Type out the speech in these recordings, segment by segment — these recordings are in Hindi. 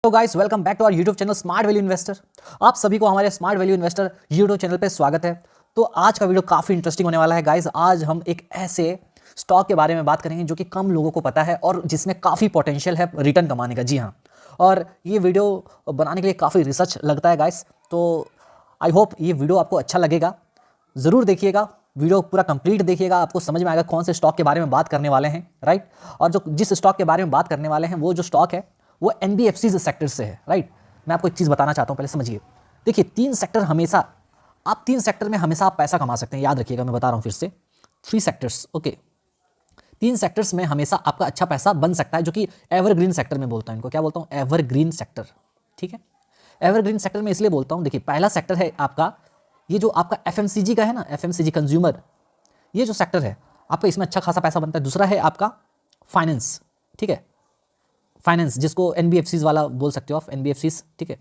Hello guys, welcome back to our YouTube channel smart value investor. आप सभी को हमारे smart value investor YouTube channel पे स्वागत है। तो आज का वीडियो काफ़ी इंटरेस्टिंग होने वाला है गाइस। आज हम एक ऐसे स्टॉक के बारे में बात करेंगे जो कि कम लोगों को पता है और जिसमें काफ़ी पोटेंशियल है रिटर्न कमाने का। जी हाँ, और ये वीडियो बनाने के लिए काफ़ी रिसर्च लगता है गाइस। तो आई होप ये वीडियो आपको अच्छा लगेगा, ज़रूर देखिएगा। वीडियो पूरा कंप्लीट देखिएगा, आपको समझ में आएगा कौन से स्टॉक के बारे में बात करने वाले हैं, राइट। और जो जिस स्टॉक के बारे में बात करने वाले हैं वो जो स्टॉक है वो एनबीएफसी सेक्टर से है, राइट। मैं आपको एक चीज़ बताना चाहता हूँ, पहले समझिए। देखिए, तीन सेक्टर में हमेशा आप पैसा कमा सकते हैं। याद रखिएगा, मैं बता रहा हूँ फिर से, 3 सेक्टर्स, ओके। 3 सेक्टर्स में हमेशा आपका अच्छा पैसा बन सकता है, जो कि एवरग्रीन सेक्टर में बोलता हूँ। इनको क्या बोलता हूँ? एवरग्रीन सेक्टर, ठीक है। एवरग्रीन सेक्टर में इसलिए बोलता हूँ, देखिए, पहला सेक्टर है आपका ये जो आपका एफएमसीजी का है ना, एफएमसीजी कंज्यूमर, ये जो सेक्टर है आपका, इसमें अच्छा खासा पैसा बनता है। दूसरा है आपका फाइनेंस, ठीक है, फाइनेंस जिसको एनबीएफसीज वाला बोल सकते हो आप, एनबीएफसीज, ठीक है।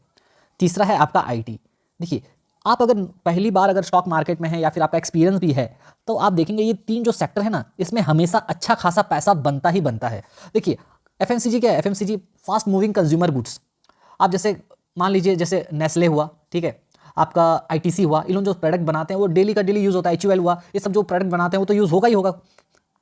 तीसरा है आपका आईटी। देखिए, आप अगर पहली बार अगर स्टॉक मार्केट में है या फिर आपका एक्सपीरियंस भी है तो आप देखेंगे ये 3 जो सेक्टर है ना, इसमें हमेशा अच्छा खासा पैसा बनता ही बनता है। देखिए, एफएमसीजी क्या है? FMCG fast moving consumer goods. आप जैसे मान लीजिए, जैसे नेस्ले हुआ, ठीक है, आपका आईटीसी हुआ, इन लोग जो प्रोडक्ट बनाते हैं वो डेली का डेली यूज़ होता है। एचयूएल हुआ, ये सब जो प्रोडक्ट बनाते हैं वो तो यूज़ होगा ही होगा।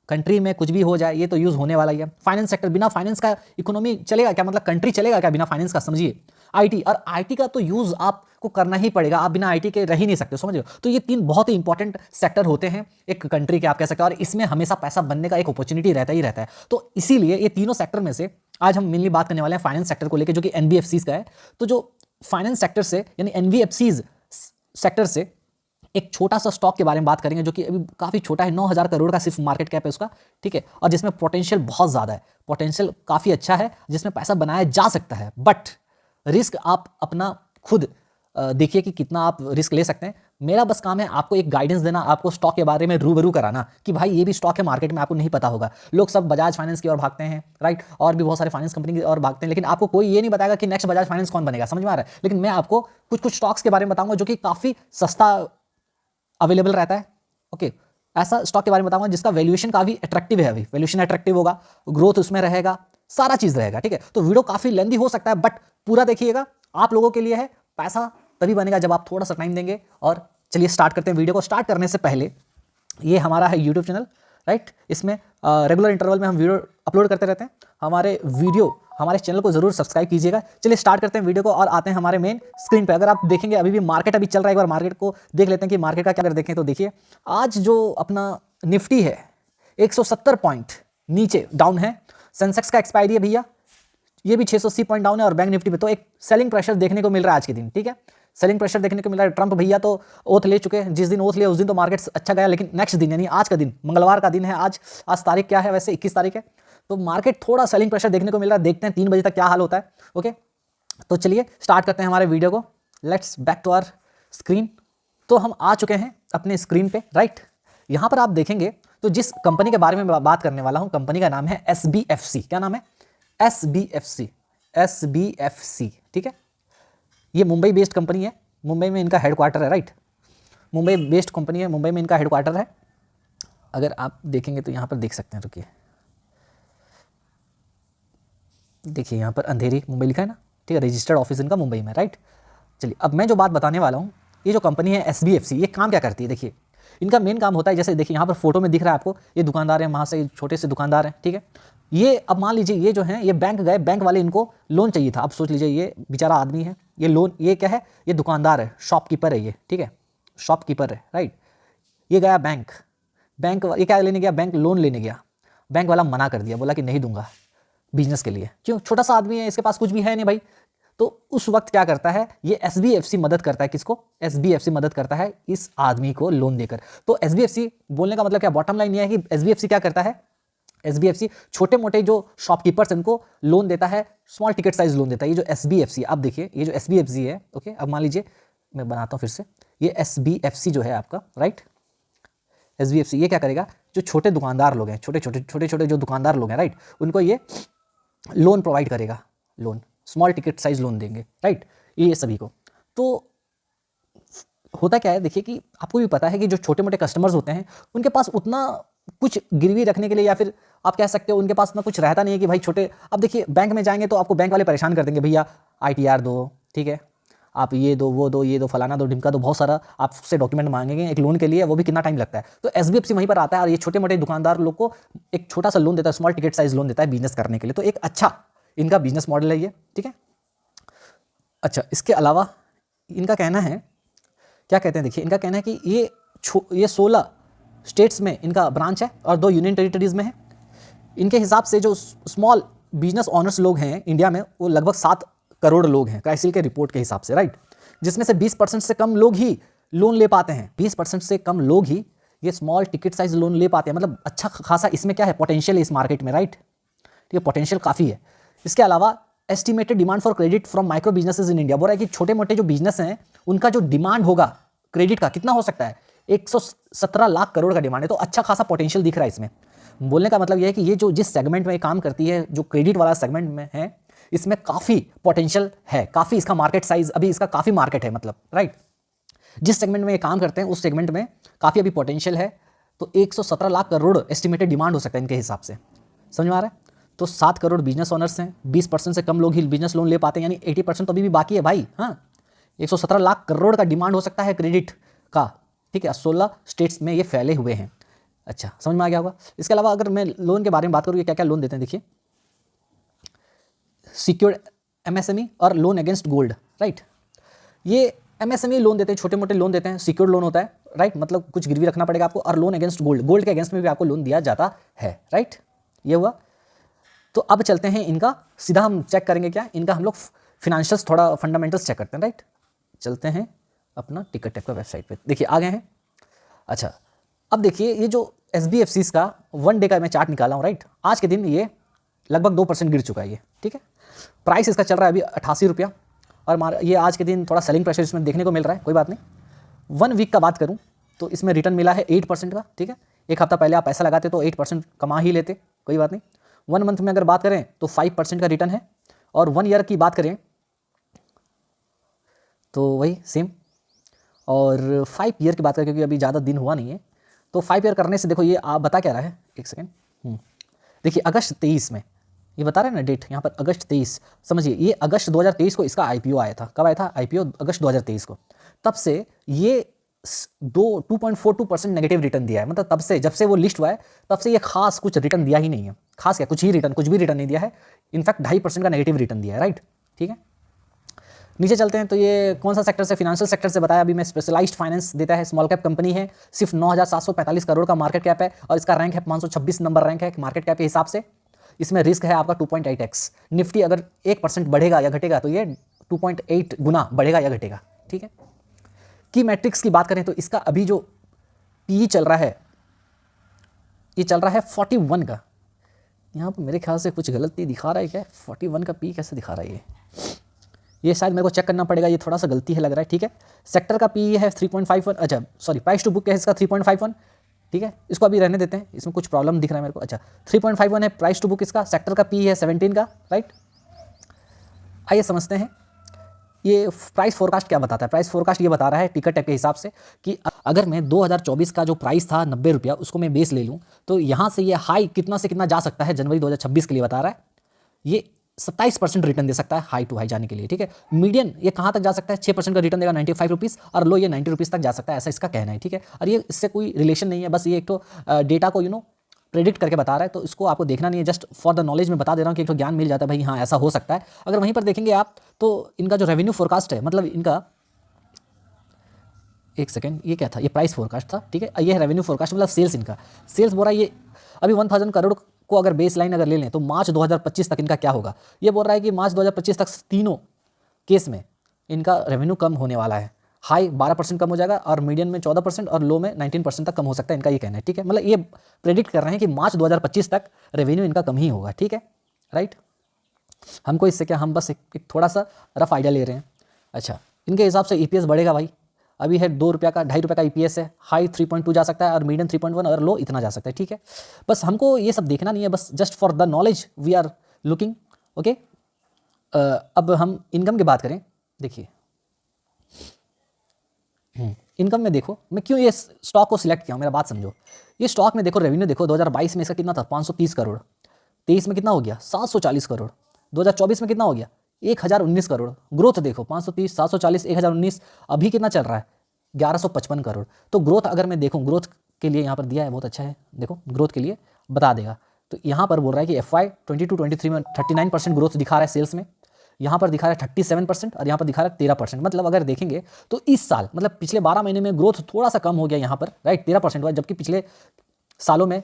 कंट्री में कुछ भी हो जाए ये तो यूज़ होने वाला ही है। फाइनेंस सेक्टर, बिना फाइनेंस का इकोनॉमी चलेगा क्या? मतलब कंट्री चलेगा क्या बिना फाइनेंस का? समझिए। आईटी, और आईटी का तो यूज़ आपको करना ही पड़ेगा, आप बिना आईटी के रह ही नहीं सकते, समझ रहे हो। तो ये 3 बहुत ही इंपॉर्टेंट सेक्टर होते हैं एक कंट्री के, आप कह सकते हैं, और इसमें हमेशा पैसा बनने का एक अपॉर्चुनिटी रहता ही रहता है। तो इसीलिए ये तीनों सेक्टर में से आज हम मेनली बात करने वाले हैं फाइनेंस सेक्टर को लेकर, जो कि एनबीएफसीज का है। तो जो फाइनेंस सेक्टर से यानी एनबीएफसीज सेक्टर से एक छोटा सा स्टॉक के बारे में बात करेंगे, जो कि अभी काफ़ी छोटा है, 9,000 करोड़ का सिर्फ मार्केट कैप है उसका, ठीक है। और जिसमें पोटेंशियल बहुत ज़्यादा है, पोटेंशियल काफ़ी अच्छा है, जिसमें पैसा बनाया जा सकता है। बट रिस्क आप अपना खुद देखिए कि कितना आप रिस्क ले सकते हैं। मेरा बस काम है आपको एक गाइडेंस देना, आपको स्टॉक के बारे में रूबरू कराना कि भाई ये भी स्टॉक है, मार्केट में आपको नहीं पता होगा। लोग सब बजाज फाइनेंस की ओर भागते हैं, राइट, और भी बहुत सारे फाइनेंस कंपनी की ओर भागते हैं, लेकिन आपको कोई ये नहीं बताएगा कि नेक्स्ट बजाज फाइनेंस कौन बनेगा, समझ में आ रहा है। लेकिन मैं आपको कुछ कुछ स्टॉक्स के बारे में बताऊंगा जो कि काफ़ी सस्ता अवेलेबल रहता है, ओके। ऐसा स्टॉक के बारे में बताऊंगा जिसका वैल्यूएशन काफ़ी अट्रैक्टिव है, अभी वैल्यूएशन अट्रैक्टिव होगा, ग्रोथ उसमें रहेगा, सारा चीज़ रहेगा, ठीक है। तो वीडियो काफ़ी लेंदी हो सकता है, बट पूरा देखिएगा, आप लोगों के लिए है। पैसा तभी बनेगा जब आप थोड़ा सा टाइम देंगे। और चलिए स्टार्ट करते हैं। वीडियो को स्टार्ट करने से पहले, ये हमारा है यूट्यूब चैनल, राइट। इसमें रेगुलर इंटरवल में हम वीडियो अपलोड करते रहते हैं। हमारे चैनल को जरूर सब्सक्राइब कीजिएगा। चलिए स्टार्ट करते हैं वीडियो को और आते हैं हमारे मेन स्क्रीन पे। अगर आप देखेंगे अभी भी मार्केट अभी चल रहा है, एक बार मार्केट को देख लेते हैं कि मार्केट का क्या। अगर देखें तो देखिए, आज जो अपना निफ्टी है 170 पॉइंट नीचे डाउन है। सेंसेक्स का एक्सपायरी है भैया, ये भी 680 पॉइंट डाउन है। और बैंक निफ्टी पे तो एक सेलिंग प्रेशर देखने को मिल रहा है आज के दिन, ठीक है। सेलिंग प्रेशर देखने को मिल रहा है। ट्रंप भैया तो ओथ ले चुके हैं, जिस दिन ओथ लिया उस दिन तो मार्केट अच्छा गया, लेकिन नेक्स्ट दिन यानी आज का दिन, मंगलवार का दिन है आज तारीख क्या है? वैसे 21 तारीख है। तो मार्केट थोड़ा सेलिंग प्रेशर देखने को मिल रहा है। देखते हैं 3 बजे तक क्या हाल होता है, ओके। तो चलिए स्टार्ट करते हैं हमारे वीडियो को। Let's back to our screen. तो हम आ चुके हैं अपने स्क्रीन पे, राइट। यहाँ पर आप देखेंगे तो जिस कंपनी के बारे में बात करने वाला हूँ, कंपनी का नाम है एसबीएफसी। क्या नाम है? एसबीएफसी, ठीक है। ये मुंबई बेस्ड कंपनी है, मुंबई में इनका हेडक्वार्टर है, राइट। मुंबई बेस्ड कंपनी है, मुंबई में इनका हेडक्वार्टर है। अगर आप देखेंगे तो यहाँ पर देख सकते हैं, रुकिए, देखिए यहाँ पर अंधेरी मुंबई लिखा है ना, ठीक है। रजिस्टर्ड ऑफिस इनका मुंबई में, राइट। चलिए, अब मैं जो बात बताने वाला हूँ, ये जो कंपनी है एसबीएफसी, ये काम क्या करती है? देखिए, इनका मेन काम होता है, जैसे देखिए यहाँ पर फोटो में दिख रहा है आपको, ये दुकानदार हैं, वहाँ से छोटे से दुकानदार हैं, ठीक है। ये अब मान लीजिए ये जो है ये बैंक गए, बैंक वाले इनको लोन चाहिए था। अब सोच लीजिए ये बेचारा आदमी है, ये लोन, ये क्या है? ये दुकानदार है, शॉपकीपर है ये, ठीक है, शॉपकीपर है, राइट। ये गया बैंक, ये क्या लेने गया? बैंक लोन लेने गया। बैंक वाला मना कर दिया, बोला कि नहीं दूंगा बिजनेस के लिए। क्यों? छोटा सा आदमी है, इसके पास कुछ भी है नहीं भाई। तो उस वक्त क्या करता है ये एसबीएफसी? मदद करता है किसको? एसबीएफसी मदद करता है इस आदमी को लोन देकर। तो एसबीएफसी बोलने का मतलब क्या, बॉटम लाइन ये है कि एसबीएफसी क्या करता है? एसबीएफसी छोटे मोटे जो शॉपकीपर्स इनको लोन देता है, स्मॉल टिकट साइज लोन देता है। ये जो एसबीएफसी, आप देखिए ये जो एसबीएफसी है, ओके। अब मान लीजिए मैं बनाता हूँ फिर से, ये एसबीएफसी जो है आपका, राइट। एसबीएफसी ये क्या करेगा? जो छोटे दुकानदार लोग हैं, छोटे छोटे जो दुकानदार लोग हैं, राइट, उनको ये लोन प्रोवाइड करेगा, loan, small ticket size loan देंगे, राइट, ये सभी को। तो होता क्या है, देखिए कि आपको भी पता है कि जो छोटे मोटे कस्टमर्स होते हैं उनके पास उतना कुछ गिरवी रखने के लिए, या फिर आप कह सकते हो उनके पास उतना कुछ रहता नहीं है कि भाई छोटे, अब देखिए बैंक में जाएंगे तो आपको बैंक वाले परेशान कर देंगे, भैया ITR दो, ठीक है, आप ये दो वो दो ये दो फलाना दो ढिमका दो, बहुत सारा आपसे डॉक्यूमेंट मांगेंगे एक लोन के लिए, वो भी कितना टाइम लगता है। तो SBFC वहीं पर आता है और ये छोटे मोटे दुकानदार लोग को एक छोटा सा लोन देता है, स्मॉल टिकट साइज लोन देता है बिजनेस करने के लिए। तो एक अच्छा इनका बिजनेस मॉडल है ये, ठीक है। अच्छा, इसके अलावा इनका कहना है, क्या कहते हैं देखिए, इनका कहना है कि ये 16 स्टेट्स में इनका ब्रांच है और 2 यूनियन टेरिटरीज में है। इनके हिसाब से जो स्मॉल बिजनेस ऑनर्स लोग हैं इंडिया में वो लगभग 7 करोड़ लोग हैं क्राइसिल के रिपोर्ट के हिसाब से, राइट, जिसमें से 20% से कम लोग ही लोन ले पाते हैं। 20% से कम लोग ही ये स्मॉल टिकट साइज लोन ले पाते हैं। मतलब अच्छा खासा इसमें क्या है, पोटेंशियल है इस मार्केट में, राइट, ठीक है, पोटेंशियल काफ़ी है। इसके अलावा estimated demand for credit from micro businesses in India, बोल रहा है कि छोटे मोटे जो बिजनेस हैं उनका जो डिमांड होगा क्रेडिट का कितना हो सकता है, 117 लाख करोड़ का डिमांड है। तो अच्छा खासा पोटेंशियल दिख रहा है इसमें। बोलने का मतलब यह है कि ये जो जिस सेगमेंट में ये काम करती है, जो क्रेडिट वाला सेगमेंट में है, इसमें काफ़ी पोटेंशियल है, काफ़ी इसका मार्केट साइज अभी इसका काफ़ी मार्केट है, मतलब, राइट, जिस सेगमेंट में ये काम करते हैं उस सेगमेंट में काफ़ी अभी पोटेंशियल है। तो 117 लाख करोड़ एस्टिमेटेड डिमांड हो सकता है इनके हिसाब से, समझ में आ रहा है। तो 7 करोड़ बिजनेस ओनर्स हैं, 20% से कम लोग ही बिजनेस लोन ले पाते हैं, यानी 80% तो अभी भी बाकी है भाई। हाँ, 117 लाख करोड़ का डिमांड हो सकता है क्रेडिट का, ठीक है, 16 स्टेट्स में ये फैले हुए हैं। अच्छा, समझ में आ गया होगा। इसके अलावा अगर मैं लोन के बारे में बात करूँ, ये क्या क्या लोन देते हैं देखिए, सिक्योर्ड MSME और लोन अगेंस्ट गोल्ड, राइट। ये MSME लोन देते हैं, छोटे मोटे लोन देते हैं, सिक्योर्ड लोन होता है, राइट, मतलब कुछ गिरवी रखना पड़ेगा आपको, और लोन अगेंस्ट गोल्ड, गोल्ड के अगेंस्ट में भी आपको लोन दिया जाता है, राइट, ये हुआ। तो अब चलते हैं इनका, सीधा हम चेक करेंगे क्या, इनका हम लोग फिनेंशियल्स थोड़ा फंडामेंटल्स चेक करते हैं, राइट। चलते हैं अपना टिकट टेक का वेबसाइट पे, देखिए आ गए हैं। अच्छा, अब देखिए ये जो SBFCs का 1 डे का मैं चार्ट निकाला हूँ, राइट, आज के दिन ये लगभग 2% गिर चुका है ये, ठीक है। प्राइस इसका चल रहा है अभी 88 रुपया, और ये आज के दिन थोड़ा सेलिंग प्रेशर इसमें देखने को मिल रहा है, कोई बात नहीं। 1 वीक का बात करूँ तो इसमें रिटर्न मिला है 8% का, ठीक है। एक हफ्ता पहले आप पैसा लगाते तो 8% कमा ही लेते, कोई बात नहीं। 1 मंथ में अगर बात करें तो 5% का रिटर्न है, और 1 ईयर की बात करें तो वही सेम, और 5 ईयर की बात करें क्योंकि अभी ज़्यादा दिन हुआ नहीं है, तो 5 ईयर करने से देखो ये आप बता क्या रहा है, एक सेकेंड, देखिए अगस्त 23 में ये बता रहे हैं ना डेट, यहाँ पर अगस्त 23, समझिए ये अगस्त 2023 को इसका IPO आया था। कब आया था IPO? अगस्त 2023 को। तब से ये 2.42% नेगेटिव रिटर्न दिया है, मतलब तब से जब से वो लिस्ट हुआ है तब से ये खास कुछ रिटर्न दिया ही नहीं है, खास क्या कुछ भी रिटर्न नहीं दिया है, इनफैक्ट 2.5% का नेगेटिव रिटर्न दिया है, राइट, ठीक है। नीचे चलते हैं तो ये कौन सा सेक्टर से, फिनेंशियल सेक्टर से बताया अभी मैं, स्पेशलाइज्ड फाइनेंस देता है, स्मॉल कैप कंपनी है, सिर्फ 9,745 करोड़ का मार्केट कैप है, और इसका रैंक है 526 नंबर रैंक है मार्केट कैप के हिसाब से। इसमें रिस्क है आपका 2.8x, निफ्टी अगर 1% बढ़ेगा या घटेगा तो ये 2.8 गुना बढ़ेगा या घटेगा, ठीक है। की मैट्रिक्स की बात करें तो इसका अभी जो PE चल रहा है, ये चल रहा है 41 का। यहाँ पर मेरे ख्याल से कुछ गलती दिखा रहा है क्या, 41 का PE कैसे दिखा रहा है ये शायद मेरे को चेक करना पड़ेगा, ये थोड़ा सा गलती है लग रहा है, ठीक है। सेक्टर का PE है 3.51, अच्छा सॉरी, प्राइस टू बुक है इसका 3.51, ठीक है, इसको अभी रहने देते हैं, इसमें कुछ प्रॉब्लम दिख रहा है मेरे को। अच्छा, 3.51 है प्राइस टू बुक इसका, सेक्टर का PE है 17 का, राइट। आइए समझते हैं ये प्राइस फोरकास्ट क्या बताता है। प्राइस फोरकास्ट ये बता रहा है टिकट के हिसाब से कि अगर मैं 2024 का जो प्राइस था 90 रुपया, उसको मैं बेस ले लूँ तो यहाँ से ये हाई कितना से कितना जा सकता है, जनवरी 2026 के लिए बता रहा है, ये 27% रिटर्न दे सकता है हाई टू हाई जाने के लिए, ठीक है। मीडियन ये कहाँ तक जा सकता है, 6% का रिटर्न देगा 95 रुपीज़, और लो ये 90 रुपीज़ तक जा सकता है, ऐसा इसका कहना है, ठीक है। और ये इससे कोई रिलेशन नहीं है, बस ये एक तो डेटा को प्रेडिक्ट करके बता रहा है, तो इसको आपको देखना नहीं है, जस्ट फॉर द नॉलेज में बता दे रहा हूँ कि एक तो ज्ञान मिल जाता है भाई, हाँ ऐसा हो सकता है। अगर वहीं पर देखेंगे आप तो इनका जो रेवेन्यू फोरकास्ट है, मतलब इनका, एक सेकेंड, ये क्या था, ये प्राइस फोरकास्ट था, ठीक है, ये है रेवेन्यू फोरकास्ट, मतलब सेल्स, इनका सेल्स बोल रहा है ये अभी 1000 करोड़ को अगर बेस लाइन अगर ले लें तो मार्च 2025 तक इनका क्या होगा। ये बोल रहा है कि मार्च 2025 तक तीनों केस में इनका रेवेन्यू कम होने वाला है, हाई 12% कम हो जाएगा, और मीडियम में 14% और लो में 19% तक कम हो सकता है, इनका ये कहना है, ठीक है। मतलब ये प्रेडिक्ट कर रहे हैं कि मार्च 2025 तक रेवेन्यू इनका कम ही होगा, ठीक है, राइट। हमको इससे क्या, हम बस एक थोड़ा सा रफ आइडिया ले रहे हैं। अच्छा, इनके हिसाब से EPS बढ़ेगा भाई, अभी है 2 रुपया का, 2.5 रुपये का EPS है, हाई 3.2 जा सकता है, और मीडियम 3.1, और लो इतना जा सकता है, ठीक है। बस हमको ये सब देखना नहीं है, बस just for the knowledge we are looking, okay. अब हम इनकम की बात करें, देखिए इनकम में देखो, मैं क्यों ये स्टॉक को सिलेक्ट किया हूँ, मेरा बात समझो। ये स्टॉक में देखो रेवेन्यू देखो, 2022 में इसका कितना था, 530 करोड़, 23 में कितना हो गया, 740 करोड़, 2024 में कितना हो गया, 1019 करोड़। ग्रोथ देखो 530, 740, 1019, अभी कितना चल रहा है 1155 करोड़। तो ग्रोथ अगर मैं देखूँ, ग्रोथ के लिए यहाँ पर दिया है, बहुत अच्छा है, देखो ग्रोथ के लिए बता देगा। तो यहाँ पर बोल रहा है कि FY 22-23 में 39% ग्रोथ दिखा रहा है सेल्स में, यहाँ पर दिखा रहा है 37% और यहाँ पर दिखा रहा है 13%। मतलब अगर देखेंगे तो इस साल मतलब पिछले 12 महीने में ग्रोथ थोड़ा सा कम हो गया यहाँ पर, राइट, 13% हुआ, जबकि पिछले सालों में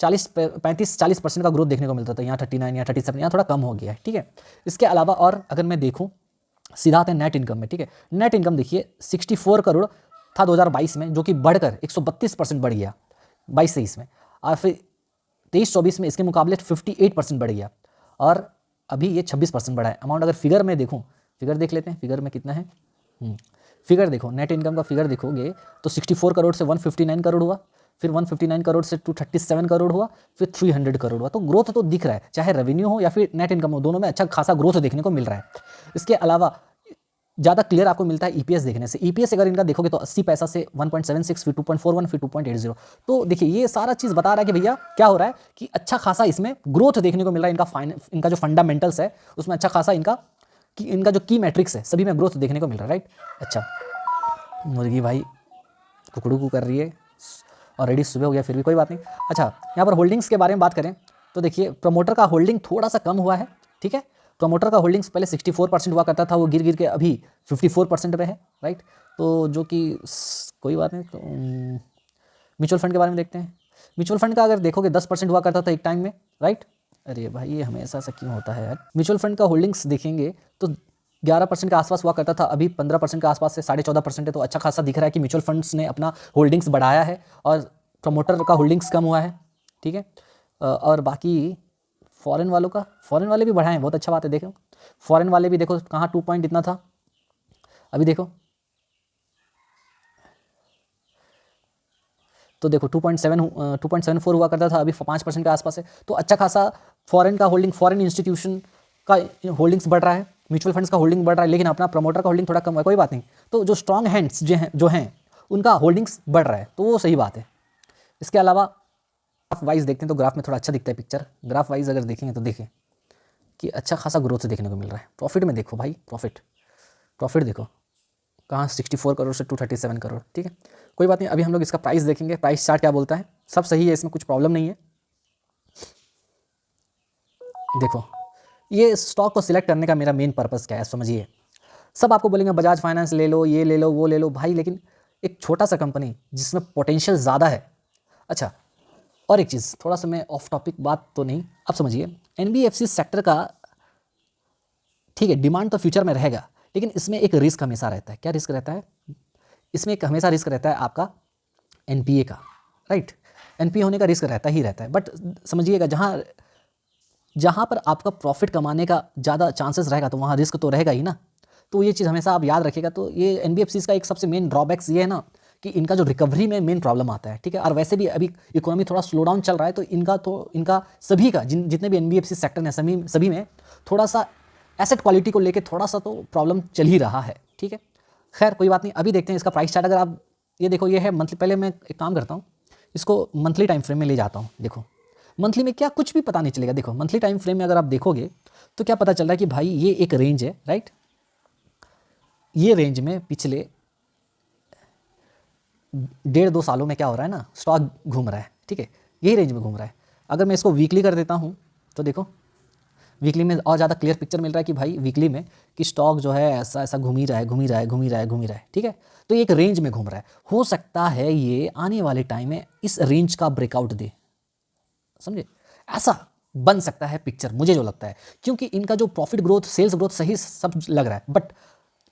35-40% का ग्रोथ देखने को मिलता था। यहाँ 39 या 37, यहाँ थोड़ा कम हो गया है, ठीक है। इसके अलावा और अगर मैं देखूँ, सीधा आते हैं नेट इनकम में, ठीक है। नेट इनकम देखिए 64 करोड़ था 2022 में, जो कि बढ़कर 132% बढ़ गया 22-23 में, और फिर 23-24 में इसके मुकाबले 58% बढ़ गया, और अभी ये 26% बढ़ा है। अमाउंट अगर फिगर में देखूँ, फिगर देख लेते हैं, फिगर में कितना है, फिगर देखो, नेट इनकम का फिगर देखोगे तो 64 करोड़ से 159 करोड़ हुआ, फिर 159 करोड़ से 237 करोड़ हुआ, फिर 300 करोड़ हुआ। तो ग्रोथ तो दिख रहा है, चाहे रेवेन्यू हो या फिर नेट इनकम हो, दोनों में अच्छा खासा ग्रोथ देखने को मिल रहा है। इसके अलावा ज़्यादा क्लियर आपको मिलता है ईपीएस देखने से। ईपीएस अगर इनका देखोगे तो 80 पैसा से 1.76, फिर 2.41, फिर 2.80। तो देखिए ये सारा चीज़ बता रहा है कि भैया क्या हो रहा है कि अच्छा खासा इसमें ग्रोथ देखने को मिल रहा है। इनका जो फंडामेंटल्स है उसमें अच्छा खासा इनका जो की मैट्रिक्स है सभी में ग्रोथ देखने को मिल रहा है, राइट। अच्छा, मुर्गी भाई कुकड़ू कर रही है, ऑलरेडी सुबह हो गया, फिर भी कोई बात नहीं। अच्छा, यहाँ पर होल्डिंग्स के बारे में बात करें तो देखिए प्रमोटर का होल्डिंग थोड़ा सा कम हुआ है, ठीक है। प्रमोटर का होल्डिंग्स पहले 64% हुआ करता था, वो गिर गिर के अभी 54% पे है, राइट। तो जो कि कोई बात नहीं। तो म्यूचुअल फंड के बारे में देखते हैं। म्यूचुअल फंड का अगर देखोगे 10% हुआ करता था एक टाइम में, राइट। अरे भाई ये हमेशा ऐसा क्यों होता है यार। म्यूचुअल फंड का होल्डिंग्स देखेंगे तो 11% के आसपास हुआ करता था, अभी 15% के आसपास से 14.5% है। तो अच्छा खासा दिख रहा है कि म्यूचुअल फंड्स ने अपना होल्डिंग्स बढ़ाया है और प्रमोटर का होल्डिंग्स कम हुआ है, ठीक है। और बाकी फॉरेन वाले भी बढ़ाए हैं, बहुत अच्छा बात है। देखो फॉरेन वाले भी देखो कहाँ 2 पॉइंट इतना था, अभी देखो तो देखो 2.74 हुआ करता था, अभी 5% के आसपास है। तो अच्छा खासा फॉरेन का होल्डिंग, फॉरेन इंस्टीट्यूशन का होल्डिंग्स बढ़ रहा है, म्यूचुअल फंड्स का होल्डिंग बढ़ रहा है, लेकिन अपना प्रमोटर का होल्डिंग थोड़ा कम है, कोई बात नहीं। तो जो स्ट्रॉन्ग हैंड्स जो हैं उनका होल्डिंग्स बढ़ रहा है, तो वो सही बात है। इसके अलावा ग्राफ वाइज देखते हैं तो ग्राफ में थोड़ा अच्छा दिखता है पिक्चर। ग्राफ वाइज अगर देखेंगे तो देखें कि अच्छा खासा ग्रोथ देखने को मिल रहा है। प्रॉफिट में देखो भाई, प्रॉफिट देखो कहाँ 64 करोड़ से 237 करोड़, ठीक है। कोई बात नहीं, अभी हम लोग इसका प्राइस देखेंगे, प्राइस चार्ट क्या बोलता है। सब सही है, इसमें कुछ प्रॉब्लम नहीं है। देखो ये स्टॉक को सिलेक्ट करने का मेरा मेन पर्पस क्या है समझिए। सब आपको बोलेंगे बजाज फाइनेंस ले लो, ये ले लो, वो ले लो भाई, लेकिन एक छोटा सा कंपनी जिसमें पोटेंशियल ज़्यादा है। अच्छा, और एक चीज़, थोड़ा सा मैं ऑफ टॉपिक बात तो नहीं, आप समझिए एनबीएफसी सेक्टर का, ठीक है, डिमांड तो फ्यूचर में रहेगा, लेकिन इसमें एक रिस्क हमेशा रहता है। क्या रिस्क रहता है इसमें? एक हमेशा रिस्क रहता है आपका एनपीए का, राइट। एनपीए होने का रिस्क रहता ही रहता है, बट समझिएगा जहाँ पर आपका प्रॉफिट कमाने का ज़्यादा चांसेस रहेगा तो वहाँ रिस्क तो रहेगा ही ना। तो ये चीज़ हमेशा आप याद रखिएगा। तो ये एनबीएफसीज का एक सबसे मेन ड्रॉबैक्स ये है ना कि इनका जो रिकवरी में मेन प्रॉब्लम आता है, ठीक है। और वैसे भी अभी इकोनॉमी थोड़ा स्लो डाउन चल रहा है, तो इनका सभी का जितने भी एनबीएफसी सेक्टर हैं सभी में थोड़ा सा एसेट क्वालिटी को लेकर थोड़ा सा तो प्रॉब्लम चल ही रहा है, ठीक है। खैर कोई बात नहीं, अभी देखते हैं इसका प्राइस चार्ट। अगर आप ये देखो, ये है मंथली। पहले मैं एक काम करता हूँ, इसको मंथली टाइम फ्रेम में ले जाता हूँ। देखो मंथली में क्या कुछ भी पता नहीं चलेगा। देखो मंथली टाइम फ्रेम में अगर आप देखोगे तो क्या पता चल रहा है कि भाई ये एक रेंज है, राइट। ये रेंज में पिछले 1.5-2 सालों में क्या हो रहा है ना, स्टॉक घूम रहा है, ठीक है, यही रेंज में घूम रहा है। अगर मैं इसको वीकली कर देता हूँ तो देखो वीकली में और ज़्यादा क्लियर पिक्चर मिल रहा है कि भाई वीकली में कि स्टॉक जो है ऐसा ऐसा घूम ही रहा है, ठीक है। तो ये एक रेंज में घूम रहा है। हो सकता है ये आने वाले टाइम में इस रेंज का ब्रेकआउट दे, समझे, ऐसा बन सकता है पिक्चर, मुझे जो लगता है। क्योंकि इनका जो प्रॉफिट ग्रोथ, सेल्स ग्रोथ सही सब लग रहा है, बट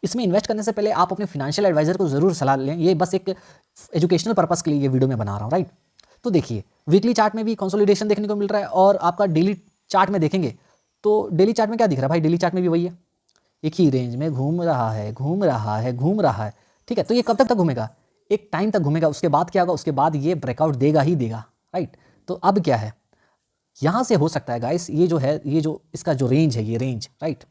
इसमें इन्वेस्ट करने से पहले आप अपने फाइनेंशियल एडवाइजर को ज़रूर सलाह लें। ये बस एक एजुकेशनल पर्पस के लिए ये वीडियो में बना रहा हूँ, राइट। तो देखिए वीकली चार्ट में भी कंसोलिडेशन देखने को मिल रहा है, और आपका डेली चार्ट में देखेंगे तो डेली चार्ट में क्या दिख रहा है भाई, डेली चार्ट में भी वही है, एक ही रेंज में घूम रहा है, ठीक है। तो ये कब तक घूमेगा? एक टाइम तक घूमेगा, उसके बाद क्या होगा? उसके बाद ये ब्रेकआउट देगा ही देगा, राइट। तो अब क्या है, यहाँ से हो सकता है गाइस, ये जो इसका जो रेंज है, ये रेंज, राइट,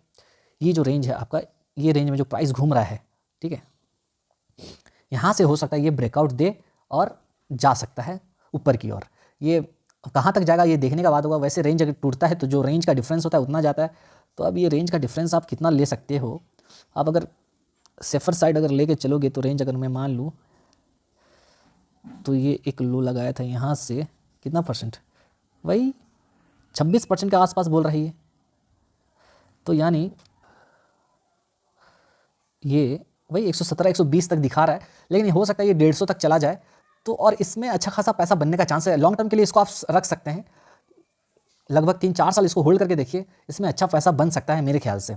ये जो रेंज है आपका, ये रेंज में जो प्राइस घूम रहा है, ठीक है, यहाँ से हो सकता है ये ब्रेकआउट दे और जा सकता है ऊपर की ओर। ये कहाँ तक जाएगा ये देखने का बात होगा। वैसे रेंज अगर टूटता है तो जो रेंज का डिफरेंस होता है उतना जाता है, तो अब ये रेंज का डिफरेंस आप कितना ले सकते हो, आप अगर सेफर साइड अगर लेके चलोगे तो रेंज अगर मैं मान लूँ तो ये एक लो लगाया था यहाँ से कितना परसेंट, वही 26% के आसपास बोल रही है। तो यानी ये वही 117 120 तक दिखा रहा है, लेकिन हो सकता है ये 150 तक चला जाए तो, और इसमें अच्छा खासा पैसा बनने का चांस है। लॉन्ग टर्म के लिए इसको आप रख सकते हैं, लगभग 3-4 साल इसको होल्ड करके देखिए, इसमें अच्छा पैसा बन सकता है मेरे ख्याल से।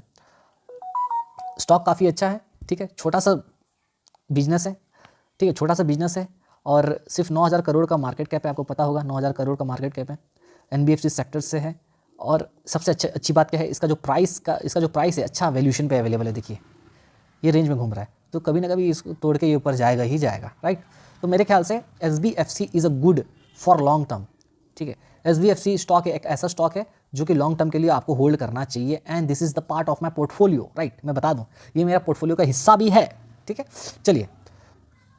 स्टॉक काफ़ी अच्छा है, ठीक है, छोटा सा बिजनेस है, ठीक है, छोटा सा बिजनेस है और सिर्फ 9,000 करोड़ का मार्केट कैप है, आपको पता होगा 9,000 करोड़ का मार्केट कैप है, NBFC सेक्टर से है। और सबसे अच्छी बात क्या है, इसका जो प्राइस है अच्छा वैल्यूएशन पे अवेलेबल है। देखिए ये रेंज में घूम रहा है, तो कभी ना कभी इसको तोड़ के ये ऊपर जाएगा ही जाएगा, राइट। तो मेरे ख्याल से SBFC is a good for long term, ठीक है। SBFC स्टॉक एक ऐसा स्टॉक है जो कि लॉन्ग टर्म के लिए आपको होल्ड करना चाहिए, and this is the part of my portfolio, right. मैं बता दूं ये मेरा पोर्टफोलियो का हिस्सा भी है, ठीक है। चलिए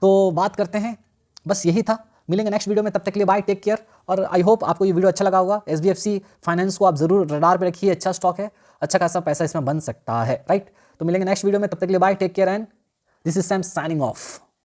तो बात करते हैं, बस यही था, मिलेंगे नेक्स्ट वीडियो में, तब तक के लिए बाय, टेक केयर। और आई होप आपको ये वीडियो अच्छा लगा होगा। SBFC फाइनेंस को आप जरूर रडार पे रखिए, अच्छा स्टॉक है, अच्छा खासा पैसा इसमें बन सकता है, राइट। तो मिलेंगे नेक्स्ट वीडियो में, तब तक के लिए bye, take care, and this is Sam signing of.